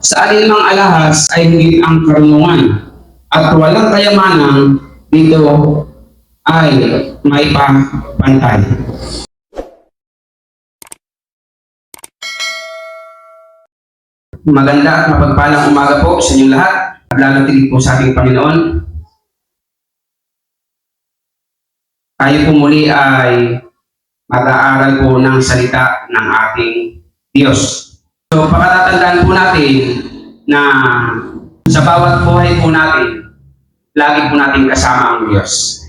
Sa alinmang alahas ay higit ang karunungan, at walang kayamanang dito ay may pantay. Maganda at mapagpalang umaga po sa inyong lahat, at lalo tigit po sa ating Panginoon. Tayo po muli ay mag-aaral po ng salita ng ating Diyos. So, pakatatandaan po natin na sa bawat buhay po natin, lagi po natin kasama ang Diyos.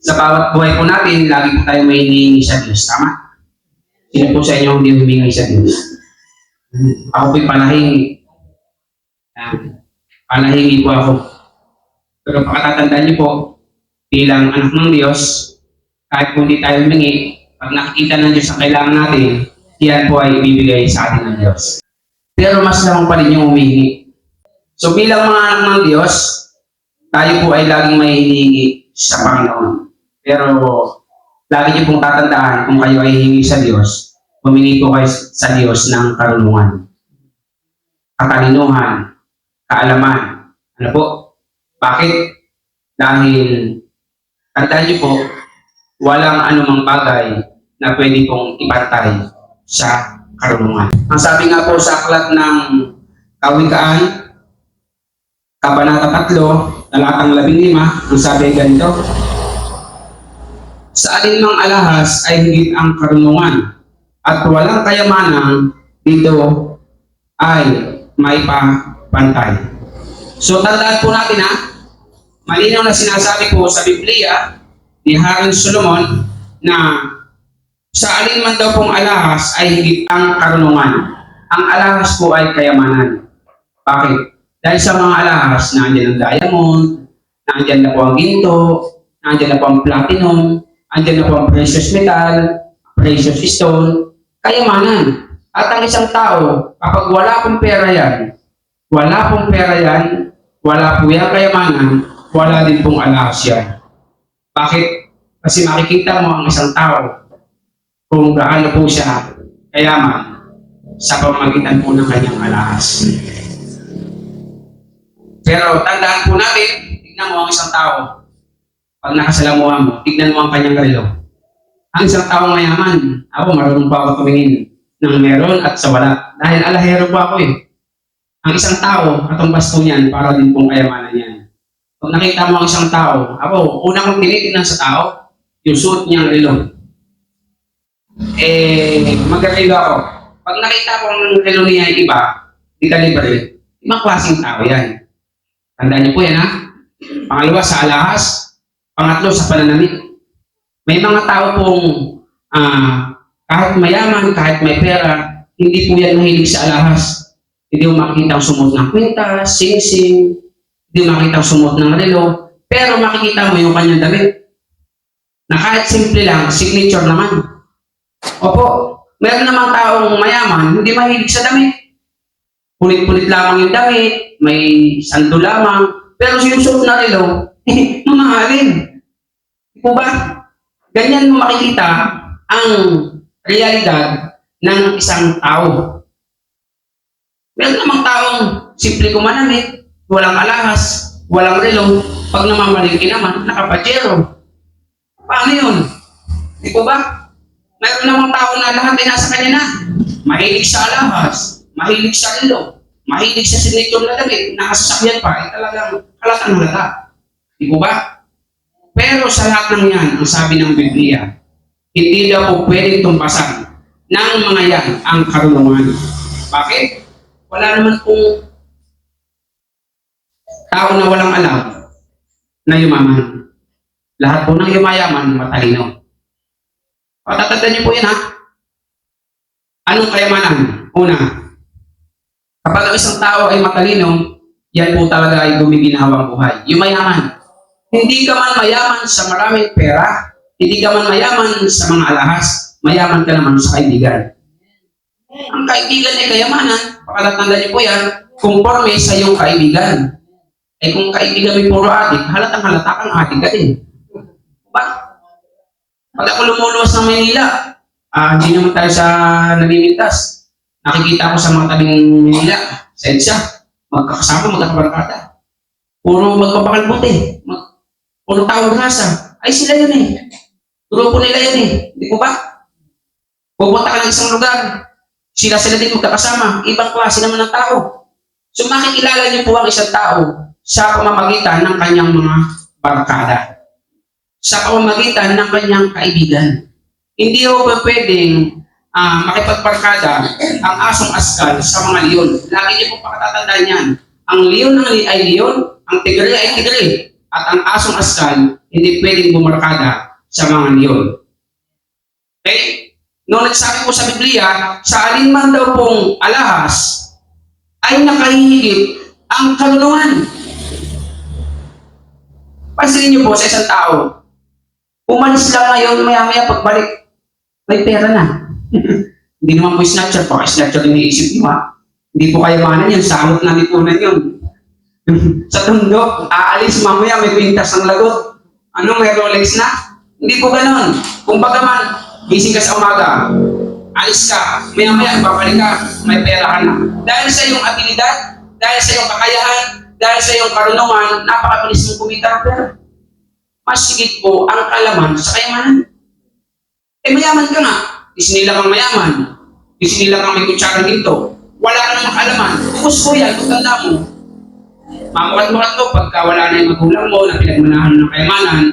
Sa bawat buhay po natin, lagi po tayo may hinihingi sa Diyos. Tama? Sino po sa inyo hindi humingi sa Diyos? Ako po'y palahingi. Palahingi po ako. Pero pakatatandaan niyo po, bilang anak ng Diyos, kahit kung hindi tayo humingi, pag nakikita ng Diyos ang kailangan natin, yan po ay ibibigay sa atin ng Diyos. Pero mas lamang pa rin yung humingi. So bilang mga anak ng Diyos, tayo po ay laging may hinihingi sa Panginoon. Pero lagi niyo pong tatandaan kung kayo ay hihingi sa Diyos, humingi po kayo sa Diyos ng karunungan, katalinuhan, kaalaman. Ano po? Bakit? Dahil tandaan niyo po, walang anumang bagay na pwede pong ipantay sa karunungan. Ang sabi nga po sa aklat ng Kawikaan, Kabanata 3, talatang 15, ang sabi ay ganito: sa alinmang alahas ay higit ang karunungan, at walang kayamanang dito ay may pantay. So tandaan po natin malinaw na sinasabi po sa Biblia ni Haring Solomon na sa alinman daw pong alahas ay higit ang karunungan. Ang alahas po ay kayamanan. Bakit? Dahil sa mga alahas, nandiyan ang diamond, nandiyan na po ang ginto, nandiyan na po ang platinum, nandiyan na po ang precious metal, precious stone, kayamanan. At ang isang tao, kapag wala pong pera yan, wala po yan kayamanan, wala din pong alahas yan. Bakit? Kasi makikita mo ang isang tao kung gaano po siya kayaman sa pamamagitan po ng kanyang alahas. Pero tandaan po natin, tignan mo ang isang tao. Pag nakasalamuha mo, tignan mo ang kanyang relo. Ang isang tao mayaman, ako marunong pa ako tumingin ng meron at sa wala. Dahil alahero pa ako Ang isang tao, atong basto niyan, para din pong kayamanan niyan. Pag nakita mo ang isang tao, ako, una kong tinitingnan sa tao, yung suot niyang relo. Mag-relo ako. Pag nakita ko ang relo niya yung iba, di delivery, ibang klaseng tao yan. Tandaan niyo po yan Pangalawa sa alahas, pangatlo sa pananamit. May mga tao pong kahit mayaman, kahit may pera, hindi po yan mahilig sa alahas. Hindi mo makikita ang sumot ng kwintas, sing-sing, hindi mo makikita ang sumot ng relo, pero makikita mo yung kanyang damit. Na kahit simple lang, signature naman. Opo, meron namang taong mayaman, hindi mahilig sa damit. Pulit-pulit lamang yung damit, may sando lamang, pero sinusuot na relo, mamahalin. Di po ba? Ganyan mo makikita ang realidad ng isang tao. Meron namang taong simple kumanamit, walang alahas, walang relo, pag namamalingki naman, nakapajero. Paano yun? Di po ba? Meron namang tao na lahat ay nasa kanya na. Mahilig sa alahas, mahilig sa relo, mahilig sa signature na damit, nakasasakyan pa, talagang halatang halata. Di po ba? Pero sa lahat ng yan, ang sabi ng Biblia, hindi daw po pwedeng tumpasan ng mga yan ang karunungan. Bakit? Wala naman pong tao na walang alam na yumaman. Lahat po ng yumayaman, matalino. Patatandaan niyo po yan Anong kayamanan? Una, kapag ang isang tao ay matalino, yan po talaga ay gumiginhawang buhay. Yumayaman. Hindi ka man mayaman sa maraming pera, hindi ka man mayaman sa mga alahas, mayaman ka naman sa kaibigan. Ang kaibigan ay kayamanan, pakatatandaan niyo po yan, conforme sa iyong kaibigan. Kung kaibigan may puro adik, halatang halata kang adik ka din. Ba? Pag ako lumuluwas ng Maynila, hindi naman tayo sa namimintas. Nakikita ko sa mga tabing Manila, Sensya, magkakasama, magkakabarkada. Puro magpapakalbuti, puro taong rasa. Ay sila yun eh. Grupo nila yun eh. Di po ba? Pupunta ka ng isang lugar, sila din magkakasama, ibang klase naman ng tao. So makikilala niyo po ang isang tao sa pamamagitan ng kanyang mga barkada. Sa pamamagitan ng kanyang kaibigan. Hindi po pwedeng makipagbarkada ang asong askal sa mga leon. Lagi niyo po pakatatandaan yan. Ang leon ay leon, ang tigre ay tigre, at ang asong askal hindi pwedeng bumarkada sa mga leon. Okay? Noong nagsabi po sa Biblia, sa alinman daw pong alahas ay nakahihigit ang karunungan. Pansinin niyo po sa isang tao, umalis lang ngayon, maya-maya pagbalik, may pera na. Hindi naman po snatcher, snatcher yung iniisip niyo ha. Hindi po kayamanan yun, salot na lipunan yun. Sa tundo, aalis mamaya, may pintas ng lagot. Ano, may Rolex na? Hindi po ganon. Kung bagaman, gising ka sa umaga, alis ka, maya-maya, babalik ka, may pera ka na. Dahil sa iyong abilidad, dahil sa iyong kakayahan, dahil sa iyong karunungan, napakabilis mong kumita ng pera. Mas sigit po ang kalaman sa kayamanan. Eh, mayaman ka nga. Isinilang kang mayaman. Isinilang kang may kutsara dito. Wala ka namang kalaman. Ubus po yan, kung tanda mo. Mamukat-mukat mo, pagka wala na yung magulang mo na pinagmanahan ng kayamanan,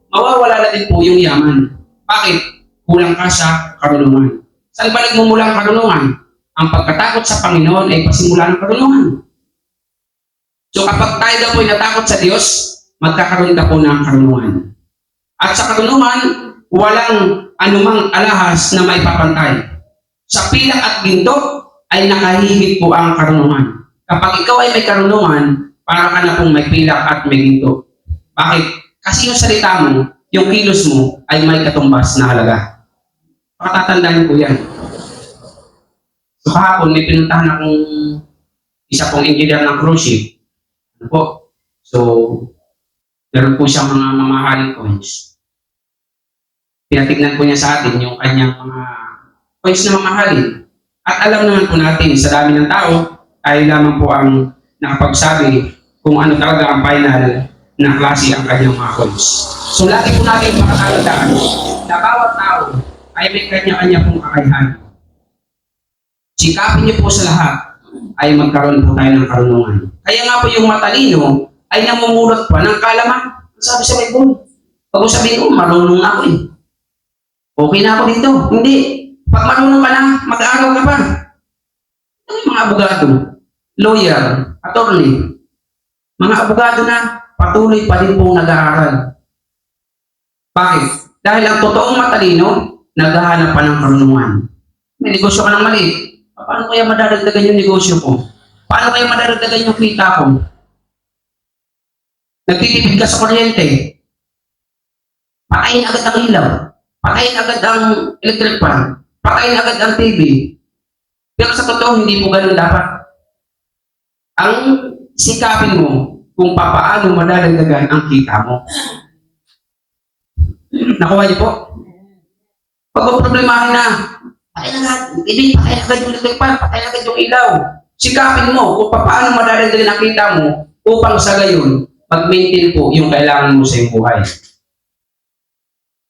mawawala na din po yung yaman. Bakit? Kulang ka sa karunungan. Saan ba nagmumula ang karunungan? Ang pagkatakot sa Panginoon ay pasimula ng karunungan. So kapag tayo daw po ay natakot sa Diyos, magkakaroon ka po ng karunungan. At sa karunungan, walang anumang alahas na may papantay. Sa pilak at ginto ay nakahigit po ang karunungan. Kapag ikaw ay may karunungan, para ka na pong may pilak at may ginto. Bakit? Kasi yung salita mo, yung kilos mo, ay may katumbas na halaga. Pakatatandaan niyo po yan. So kahapon, may pinuntahan akong isa pong engineer ng cruise ship. Ano po? So, meron po siyang mga mamahaling coins. Pinatignan po niya sa atin yung kanyang mga coins na mamahalin. At alam naman po natin, sa dami ng tao, ay lamang po ang nakapagsabi kung ano talaga ang final na klase ang kanyang mga coins. So, lagi po natin makatandaan na bawat tao ay may kanya-kanya pong kakayahan. Sikapin niyo po sa lahat ay magkaroon po tayo ng karunungan. Kaya nga po yung matalino ay namumulot pa ng kalaman. Sabi sa Bible, pag sabihin ko, marunong na ako eh. Okay na ako dito. Hindi. Pag marunong ka na, mag-aaral ka pa. Yung mga abogado, lawyer, attorney, mga abogado na patuloy pa rin pong nag-aaral. Bakit? Dahil ang totoong matalino, naghahanap pa ng karunungan. May negosyo ka ng mali. Paano kaya madadagdagan yung negosyo ko? Paano kaya madadagdagan yung kita ko? Nagtitipid ka sa kuryente. Patayin agad ang ilaw. Patayin agad ang electric fan. Patayin agad ang TV. Pero sa totoo, hindi po ganun dapat. Ang sikapin mo kung paano madadagdagan ang kita mo. Nakuha niyo po? Pag problemahin na, patay agad, hindi, patay agad yung electric fan, patay agad yung ilaw. Sikapin mo kung paano madadagdagan ang kita mo upang sa gayon, mag-maintain po yung kailangan mo sa iyong buhay.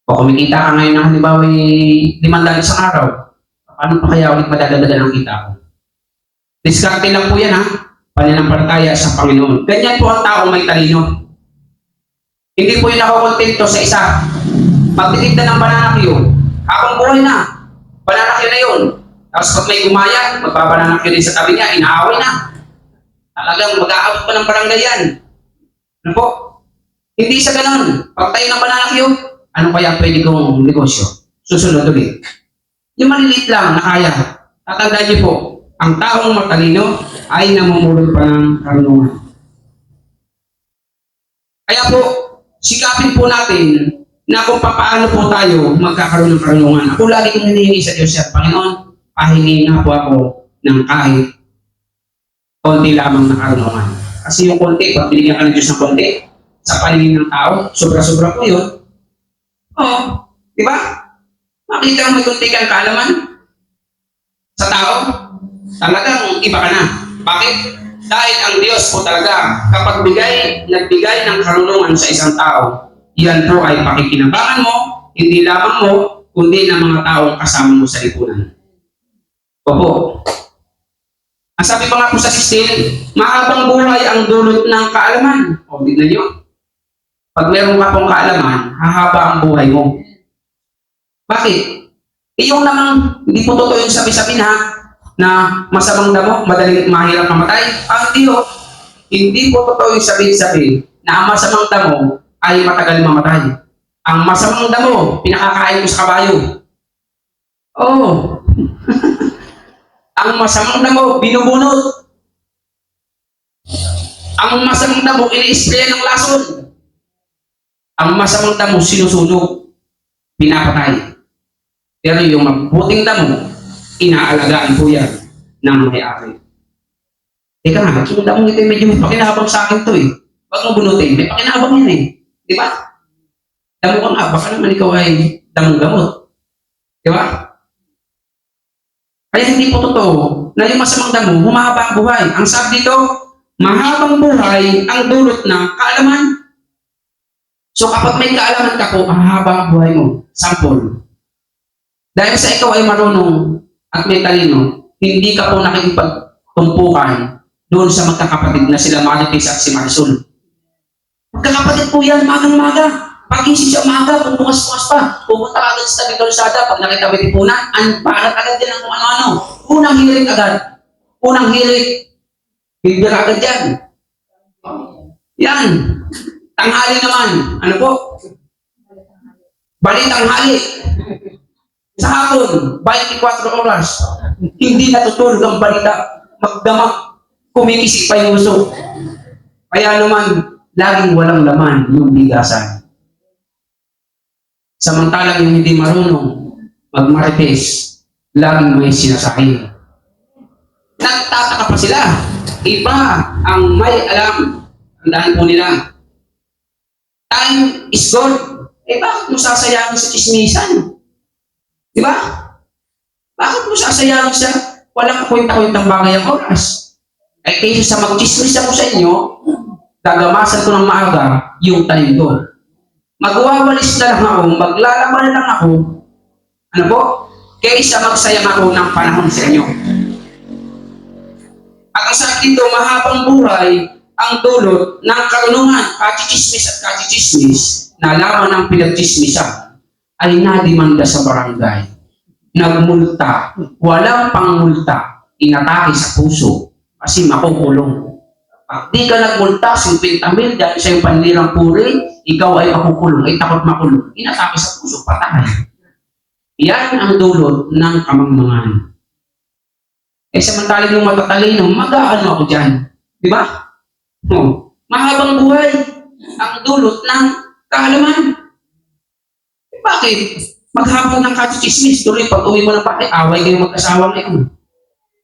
O kumikita ka ngayon ng halimbawa $500 isang araw, paano pa kaya ulit madadagdagan ang kita mo? Diskarte lang po yan ha, pananampalataya sa Panginoon. Ganyan po ang taong may talino. Hindi po yung nakukontento sa isa. Magtitigda ng bananakyo, habang buhay na, bananakyo na yun. Tapos pag may gumaya, magbabananakyo din sa tabi niya, inaaway na. Talagang mag-aabot pa ng barangay yan. Ano po? Hindi sa ganun. Pag tayo ng bananakyo, ano kaya pwede kong negosyo? Susunod ulit. Yung maliliit lang na kaya. Tatandaan niyo po, ang taong matalino ay namumulot pa ng karunungan. Kaya po, sikapin po natin na kung paano po tayo magkakaroon ng karunungan. Ako lagi kong hinihingi sa Diyos at Panginoon, pahingi na po ako ng kahit konti lamang na karunungan. Kasi yung konti, pag binigyan ka ng Diyos ng konti, sa paningin ng tao, sobra-sobra po yun. Oo, di ba? Makita mo may konti kang kaalaman sa tao, talagang iba ka na. Bakit? Dahil ang Diyos po talaga, kapag nagbigay ng karunungan sa isang tao, yan po ay pakikinabangan mo, hindi lamang mo, kundi ng mga taong kasama mo sa lipunan. Opo. Ang sabi pa nga po sa 16, mahabang buhay ang dulot ng kaalaman. O, tignan nyo. Pag meron ka pong kaalaman, hahaba ang buhay mo. Bakit? Yung namang, hindi po totoo yung sabi-sabi na masamang damo, madaling mahirap mamatay. Hindi o. Hindi po totoo yung sabi-sabi na ang masamang damo ay matagal mamatay. Ang masamang damo, pinakakain mo sa kabayo. Oo. Ang masamang damo, binubunot. Ang masamang damo, ini-spray ng lason. Ang masamang damo, sinusunog. Pinapatay. Pero yung mabuting damo, inaalagaan po yan ng may-ari. Teka nga, yung damong ito medyo may pakinabang sa akin to eh. Huwag mo bunutin, may pakinabang yan eh. Di ba? Damo ka nga, baka naman ikaw ay damong gamot. Di ba? Kaya hindi po totoo na yung masamang damo, humahaba ang buhay. Ang sabi dito, mahabang buhay ang dulot ng kaalaman. So kapag may kaalaman ka po, mahaba ang buhay mo. Sample. Dahil sa ikaw ay marunong at may talino, hindi ka po nakikipagtumpukan doon sa magkakapatid na sila Marites at si Marisol. Magkakapatid po yan, magang-maga. Pag-isip siya umaga, kung bukas-bukas pa, pupunta ka agad sa tabi kalsada, pag nakita mo tipunan, parat agad din ang kung ano-ano. Unang hirit agad. Unang hirit. Bibira agad yan. Yan. Tanghali naman. Ano po? Balik tanghali. Sa hapon, 24 oras, hindi natutulog ang balita, magdamag, kumikisik pa yung uso. Kaya naman, laging walang laman yung bigasan. Samantalang yung hindi marunong magmarites, laging may sinasabi. Nagtataka pa sila. Iba ang may alam. Tandaan po nila. Time is gold. Bakit mo sasayangin sa chismisan? Di ba? Bakit mo sasayangin sa walang kwenta-kwentang bagay ang oras? Ay kaysa sa mag-chismis ako sa inyo, gagamasan ko ng maaga yung tanim ko. Magwawalis na lang ako, maglalaban na lang ako, ano po? Kaysa magsayang ako ng panahon sa inyo. At ang sabi dito, mahabang buhay ang dulot ng karunungan, kachichismis at kachichismis, na laman ng pinagchismisan, ay nadimanda sa barangay. Nagmulta, walang pangmulta, inatake sa puso, kasi makukulong. Pag di ka nagmulta, 50,000 dahil sa iyong panlirang puri, ikaw ay makukulong, ay takot makulong. Inatake sa puso, patay. Yan ang dulot ng kamangmangan. Samantalang yung matatalino, mag-aano ako dyan. Di ba? Mahabang buhay ang dulot ng kaalaman. Bakit? Maghapon ng kachichismis, tuloy pag uwi mo ng bahay, away kayo mag-asawa ngayon.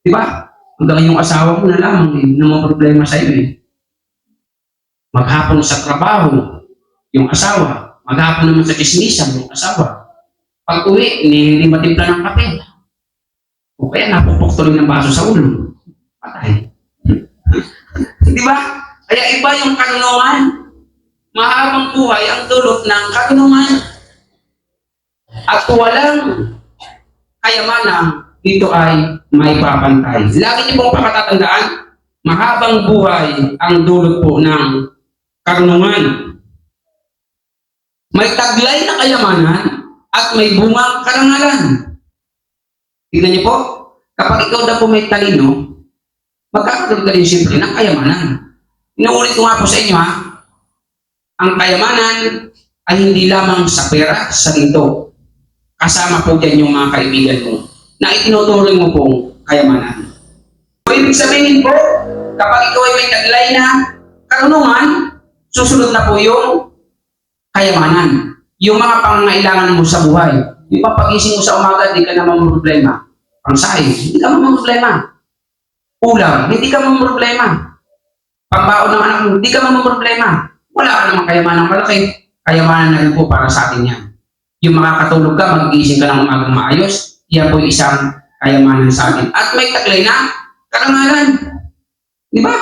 Di ba? Hanggang yung asawa mo na lamang na mga problema sa iyo eh. Maghapon sa trabaho, yung asawa. Maghapon naman sa chismisan, yung asawa. Pag uwi, hindi matimpla ng kape. O kaya napupok tuloy ng baso sa ulo. Patay. Di ba? Kaya iba yung karunungan. Mahabang buhay ang dulot ng karunungan. At walang kayamanan, dito ay may papantay. Lagi niyo pong pakatatandaan, mahabang buhay ang dulot po ng karunungan. May taglay na kayamanan at may bungang karangalan. Tignan niyo po, kapag ikaw daw po may talino, magkakaroon ka rin siyempre ng kayamanan. Inuulit ko nga po sa inyo ang kayamanan ay hindi lamang sa pera, sa ginto. Kasama po dyan yung mga kaibigan mo na itinuturing mo pong kayamanan. So, ibig sabihin po, kapag ikaw ay may taglay na karunungan, susunod na po yung kayamanan. Yung mga pangangailangan mo sa buhay. Yung papagising mo sa umaga, hindi ka naman problema. Pangsahe, hindi ka naman problema. Ulam, hindi ka naman problema. Pambaon ng anak mo, hindi ka naman problema. Wala ka naman kayamanan malaki. Kayamanan na rin po para sa atin yan. Yung makakatulog ka, magigising ka ng umagang maayos, yan po isang kayamanan sa atin. At may taglay na karangalan. Di ba?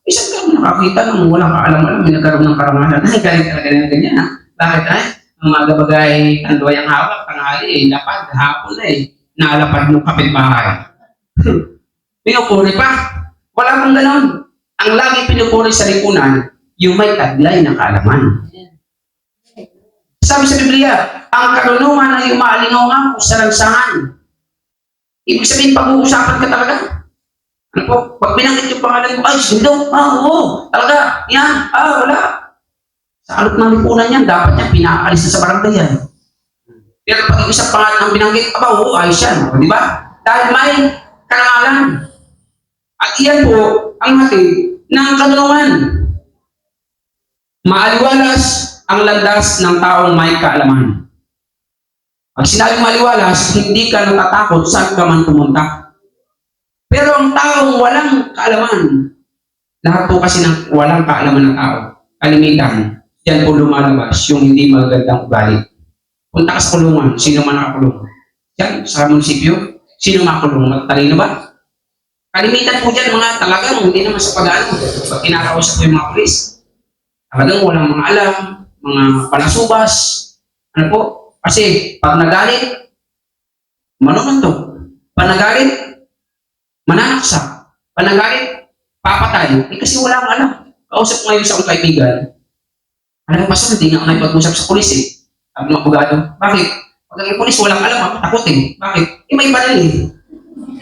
Isang ka nakakita ng walang kaalam-alam, may nagkaroon ng karangalan. Ay, galing talaga ng ganyan, ha? Bakit, ay? Ang mga bagay, tanduay ang hawak, tanghali, lapad, hapon na naalapad ng kapitbahay. Pinupuri pa. Wala pang ganon. Ang lagi pinupuri sa lipunan, yung may taglay na kaalaman. Sabi sa Biblia, ang karunungan ay umaalingaw sa lansangan. Ibig sabihin, pag-uusapan ka talaga. Ano po? Pag binanggit yung pangalan mo, ay, sindo. Oo. Talaga. Yan. Wala. Sa alok ng lipunan yan, dapat yan, pinaalis na sa barangay yan. Pero pag yung isang pangalan ang binanggit, oo, ayos yan. Di ba? Dahil may karangalan. At iyan po, ang hatid ng karunungan. Maaliwalas ang landas ng taong may kaalaman. Pag sinabing maliwalas, hindi ka natatakot saan ka man pumunta. Pero ang taong walang kaalaman, lahat po kasi ng walang kaalaman ng tao, kalimitan, yan po lumalabas yung hindi magandang ugali. Punta ka sa kulungan, sino man nakakulong? Yan, sa munisipyo, sino makulong? Magtalino ba? Kalimitan po dyan mga talagang hindi naman sa pag-ano. Pag kinakausap ko yung mga polis, talagang walang mga alam, mga palasubas, ano po, kasi pag nagalit, manununtok. Pag nagalit, mananaksa. Pag nagalit, papatay. Kasi wala akong alam. Kausap ko ngayon sa akong kaibigan. Alam mo, pasal, hindi nga ako nakipag-usap sa pulis eh. Sabi ng abogado, bakit? Pag ang pulis, walang alam, ako takot eh. Bakit? May baril eh.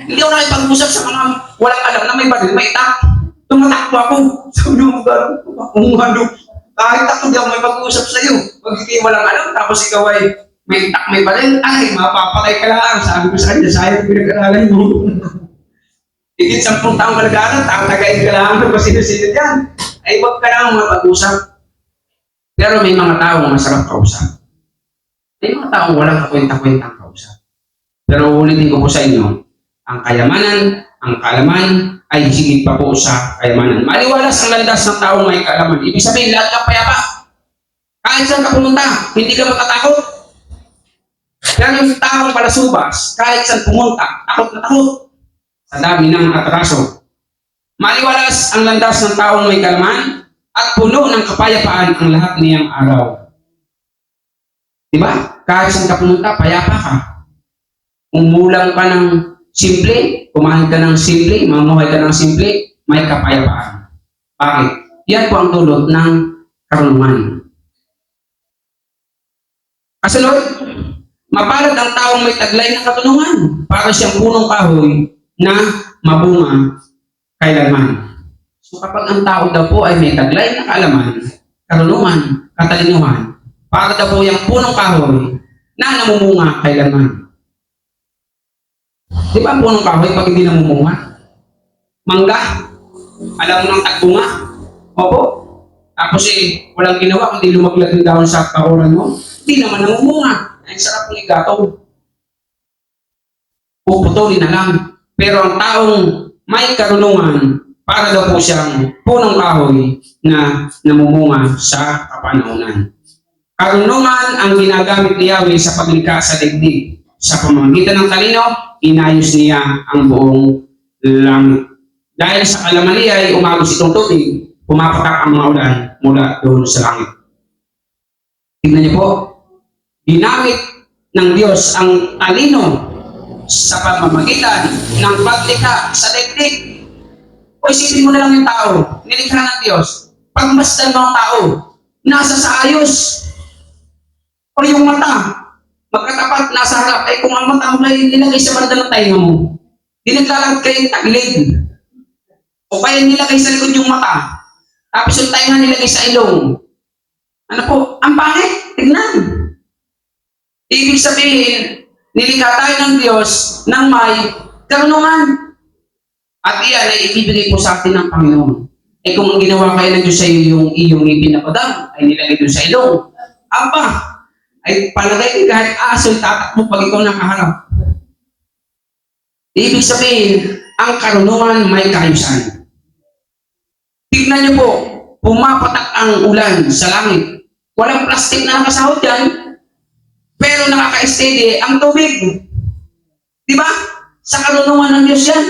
Hindi ako nakipag-usap sa mga walang alam na may baril, may tak. Tumatakbo ako. Sabi ng abogado, ano, kahit ako di ako may pag-uusap sa iyo. Pag hindi walang alam, tapos ikaw ay may tak, may baril, ay, mapapatay ka lang. Sabi ko sa kanya, sayang pinag-aralan mo. Higit 10 taong kalagaran, tatagain ka lang ng sino-sino yan. Ay, wag ka lang mapag-usap. Pero may mga taong masarap kausap. May mga taong walang kakwenta-kwentang kausap. Pero ulitin ko po sa inyo, ang kayamanan, ang kaalaman, ay higit pa po sa kayamanan. Maliwalas ang landas ng taong may kaalaman. Ibig sabihin, lahat ka payapa. Kahit saan ka pumunta, hindi ka matatakot. Pero yung taong palasubas, kahit saan pumunta, takot na takot. Sa dami ng atraso. Maliwalas ang landas ng taong may kaalaman at puno ng kapayapaan ang lahat niyang araw. Diba? Kahit saan ka pumunta, payapa ka. Umulang ka ng simple, kumain ka ng simple, mamuhay ka ng simple, may kapayapaan. Bakit? Yan po ang dulot ng karunungan. Kasunod, mapalad ang taong may taglay na katunungan para siyang punong kahoy na mabunga kailanman. So kapag ang tao daw po ay may taglay na kaalaman, karunungan, katalinuhan, para daw po yung punong kahoy na namumunga kailanman. Di ba ang punong kahoy pag hindi namumunga? Mangga, alam mo ng tagbunga? Opo. Tapos walang ginawa kundi lumaglag ng dahon sa kahuran mo. Hindi naman namumunga. Ang sarap ng igato. Puputulin na lang. Pero ang taong may karunungan, para daw po siyang punong kahoy na namumunga sa kapanahunan. Karunungan ang ginagamit ni Yahweh sa paglikha sa daigdig. Sa pamamagitan ng talino, inayos niya ang buong langit. Dahil sa kalaman niya ay umagos itong tubig, pumapatak ang mga ulan mula doon sa langit. Tignan niyo po, ginamit ng Diyos ang talino sa pamamagitan ng paglikha sa daigdig. O isipin mo na lang yung tao, nilikha ng Diyos. Pagmasdan ng tao, nasa sa ayos. O yung mata, magkatapat, nasa harap. Ay kung ang mata mo ay nilagay sa banda ng tainga mo, dinaglalagay kayong taglig. O kaya nilagay sa likod yung mata, tapos yung tainga nilagay sa ilong. Ano po? Ang pangit. Tignan. Ibig sabihin, nilikha tayo ng Diyos ng may karunungan. At iyan ay ibibigay po sa atin ng Panginoon. Eh kung ang ginawa kayo ng Diyos sa iyo, yung iyong ngipin na padam, ay nilagay doon sa ilong. Aba, ay palagay ko kahit aso tatakbo pag ikaw nakaharap. Ibig sabihin, ang karunungan may kaayusan. Tignan niyo po, pumapatak ang ulan sa langit. Walang plastic na nakasahod yan, pero nakaka-steady ang tubig. Di ba? Sa karunungan ng Diyos yan.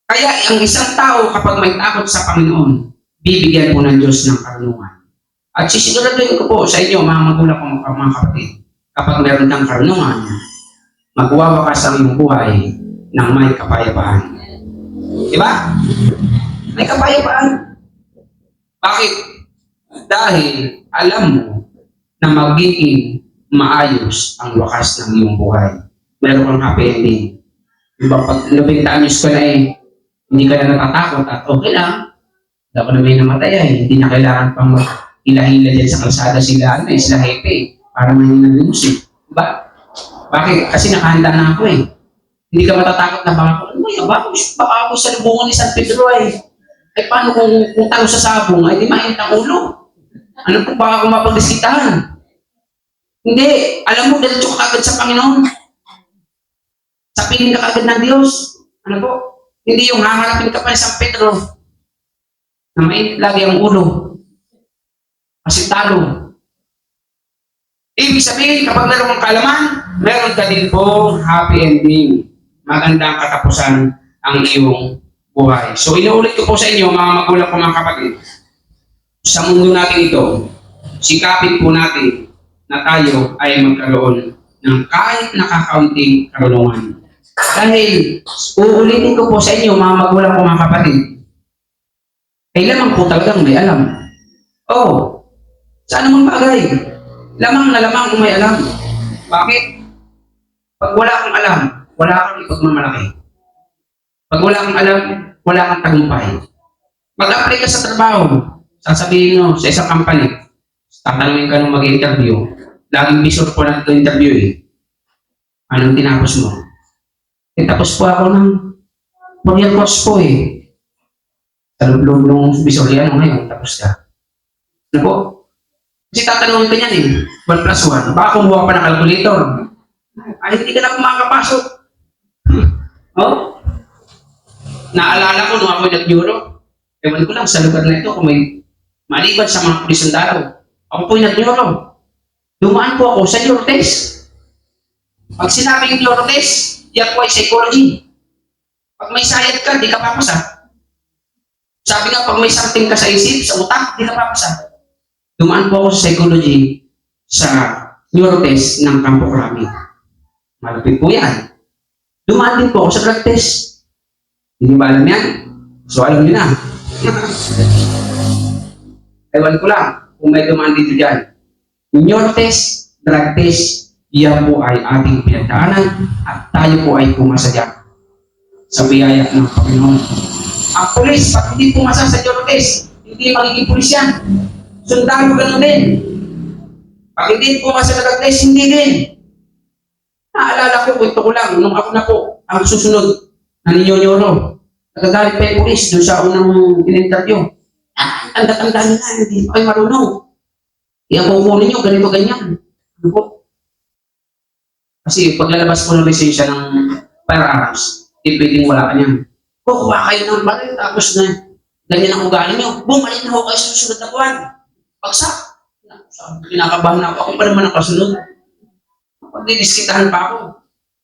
Kaya ang isang tao kapag may takot sa Panginoon, bibigyan po ng Diyos ng karunungan. At sisiguraduhin ko po sa inyo, mga magulang ko, mga kapatid, kapag meron kang karunungan, magwawakas ang iyong buhay ng may kapayapaan. Diba? May kapayapaan. Bakit? Dahil alam mo na magiging maayos ang wakas ng iyong buhay. Meron kang happy ending. Diba, pag 90 anyos ka na hindi ka na natatakot at okay lang, hindi ako na may namatay hindi na kailangan pang hila-hila dyan sa kalsada sila hepe, para mahinang limusik. Diba? Bakit? Kasi nakahanda na ako Hindi ka matatakot na baka ako sa lubungan ni San Pedro ay paano kung talo sa sabong ay di mainit ang ulo? Ano po baka ako mapagdiskitahan? Hindi. Alam mo, diretso ka agad sa Panginoon. Sa piling ka agad ng Diyos. Ano po? Hindi yung haharapin ka pa ni San Pedro na mainit lagi ang ulo. Kasi talo. Ibig sabihin, kapag meron kang kaalaman, meron ka din po happy ending. Magandang katapusan ang iyong buhay. So, inuulit ko po sa inyo, mga magulang ko, mga kapatid, sa mundo natin ito, sikapin po natin na tayo ay magkaroon ng kahit nakakaunting karunungan. Dahil, uulitin ko po sa inyo, mga magulang ko, mga kapatid, kailangan po talagang may alam. Sa anumang bagay, lamang na lamang kung may alam. Bakit? Pag wala kang alam, wala kang ipagmamalaki. Pag wala kang alam, wala kang tagumpay. Mag-apply ka sa trabaho, sasabihin mo sa isang company, tatanungin ka nung mag-interview, laging bisor po na interview Anong tinapos mo? Tapos po ako ng 4-year course po Sa loob ng bisor ngayon, tapos ka. Ano po? Kasi tatanungin ka niyan 1 plus 1. Baka kumuha pa ng calculator. Ay, hindi ka na makakapasok. Naalala ko nung ako nag-Euro. Ewan ko lang sa lugar na ito kung may maliban sa mga pulisandaro. Ako po nag-Euro. Dumaan po ako sa Euro test. Pag sinabing Euro test, yan po ay psychology. Pag may sayad ka, di ka papasa. Sabi nga, pag may something ka sa isip, sa utak, di ka papasa. Dumaan po ako sa psychology sa neurotest ng Campo Crame. Malapit po yan. Dumaan din po ako sa drug test. Hindi ba alam yan? So alam niyo na. Ewan ko lang kung may dumaan dito dyan. Neurotest, drug test, yan po ay ating pinagdaanan at tayo po ay pumasa dyan sa biyaya ng Panginoon. Ang pulis, pag hindi pumasa sa neurotest, hindi magiging pulis yan. Sundalo ganun din. Pag hindi pumasa sa drug test, hindi din. Naalala ko, kwento ko lang, nung ako na po, ang susunod na ninyonyoro, nagagalit pa yung pulis doon sa unang in-interview. Tanda-tanda nyo na, hindi pa kayo marunong. Iyan kukunin nyo, ganito, ganyan. Ano po? Kasi paglalabas po ng lisensya ng firearms, hindi pwedeng wala ka niyan. Kukuha kayo ng baril, tapos na ganyan ang ugali nyo. Bumalik na ho kayo sa susunod na buwan. Pagsak. Kinakabahan na ako. Ako pa naman ang kasunod. Pagdidiskitahan pa ako.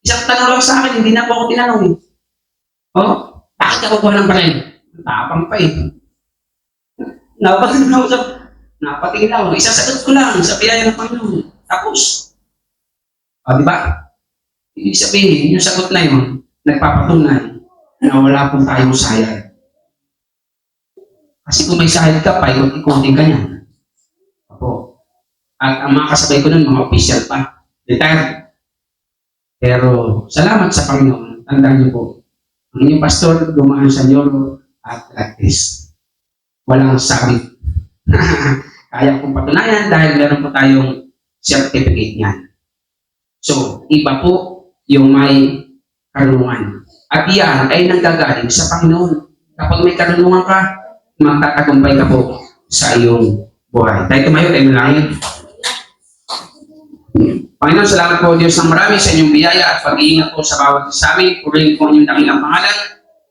Isang tanong lang sa akin, hindi na po ako tinanong bakit ako kuha ng baril? Tapang pa Napatingin ako. Isasagot ko lang sa biyaya ng Panginoon. Tapos. Di ba? Ibig sabihin, yung sagot na yun, nagpapatunay na wala pong tayong sayad. Kasi kung may sayad ka pa, ikutin ka niyan. At ang mga kasabay ko nun, mga official pa. Retired. Pero, salamat sa Panginoon. Tandaan niyo po, ang inyong pastor, dumaan sa neuro at practice. Walang sabit. Kaya kong patunayan dahil meron po tayong certificate niyan. So, iba po yung may karunungan. At yan ay nanggagaling sa Panginoon. Kapag may karunungan ka, magtatagumpay ka po sa iyong buhay. Tayo tumayo, tayo malangin. Panginoon, salamat po Diyos ng marami sa inyong biyaya at pag-iingat po sa bawat sa amin. Purihin po inyong dakilang pangalan.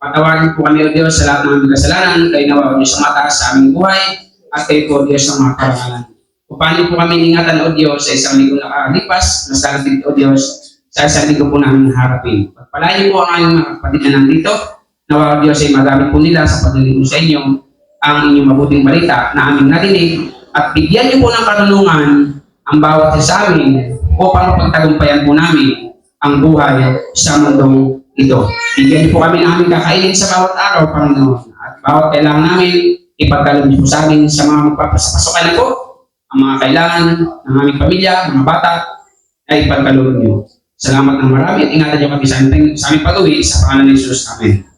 Patawarin po kami o Diyos sa lahat ng aming kasalanan. Kayo nawa o Diyos ang mataas sa aming buhay at kayo po Diyos ng mga karangalan. Paano po kami ingatan o Diyos sa isang linggo nakalipas na sa dito o Diyos sa isang linggo po namin harapin. Pagpalain po ang aming mga kapatid na nandito Nawa Diyos ay magamit po nila sa paglilingkod sa inyo ang inyong mabuting balita na aming narinig at bigyan niyo po ng karunungan ang bawat isa sa amin upang mapagtagumpayan po namin ang buhay sa mundong ito. Bigyan niyo po kami ng aming kakainin sa bawat araw, Panginoon. At bawat kailangan namin, ipagkaloob niyo po sa amin sa mga magpapasapasokan na po, ang mga kailangan ng aming pamilya, mga bata, ay ipagkaloob niyo. Salamat ng marami at ingatan niyo kami sa aming pag-uwi sa pangalan ni Jesus. Amen.